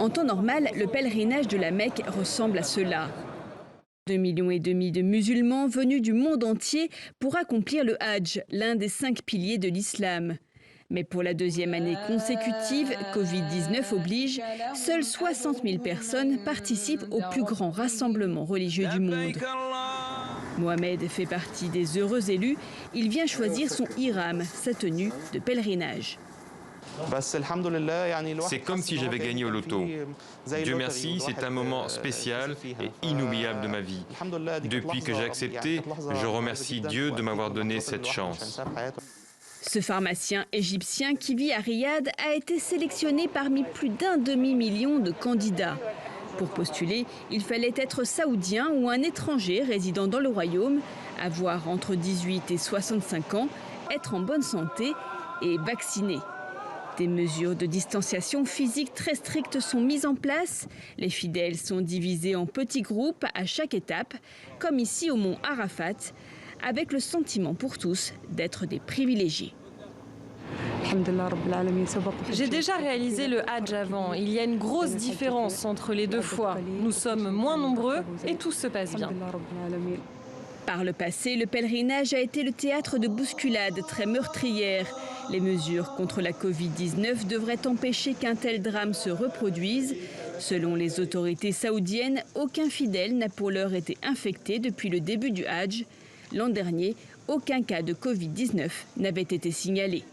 En temps normal, le pèlerinage de la Mecque ressemble à cela. 2,5 millions de musulmans venus du monde entier pour accomplir le Hadj, l'un des 5 piliers de l'islam. Mais pour la deuxième année consécutive, Covid-19 oblige, seules 60 000 personnes participent au plus grand rassemblement religieux du monde. Mohamed fait partie des heureux élus. Il vient choisir son ihram, sa tenue de pèlerinage. C'est comme si j'avais gagné au loto. Dieu merci, c'est un moment spécial et inoubliable de ma vie. Depuis que j'ai accepté, je remercie Dieu de m'avoir donné cette chance. Ce pharmacien égyptien qui vit à Riyad a été sélectionné parmi plus d'1 demi-million de candidats. Pour postuler, il fallait être saoudien ou un étranger résidant dans le royaume, avoir entre 18 et 65 ans, être en bonne santé et vacciné. Des mesures de distanciation physique très strictes sont mises en place. Les fidèles sont divisés en petits groupes à chaque étape, comme ici au mont Arafat, avec le sentiment pour tous d'être des privilégiés. J'ai déjà réalisé le Hadj avant. Il y a une grosse différence entre les 2 fois. Nous sommes moins nombreux et tout se passe bien. Par le passé, le pèlerinage a été le théâtre de bousculades très meurtrières. Les mesures contre la Covid-19 devraient empêcher qu'un tel drame se reproduise. Selon les autorités saoudiennes, aucun fidèle n'a pour l'heure été infecté depuis le début du Hadj. L'an dernier, aucun cas de Covid-19 n'avait été signalé.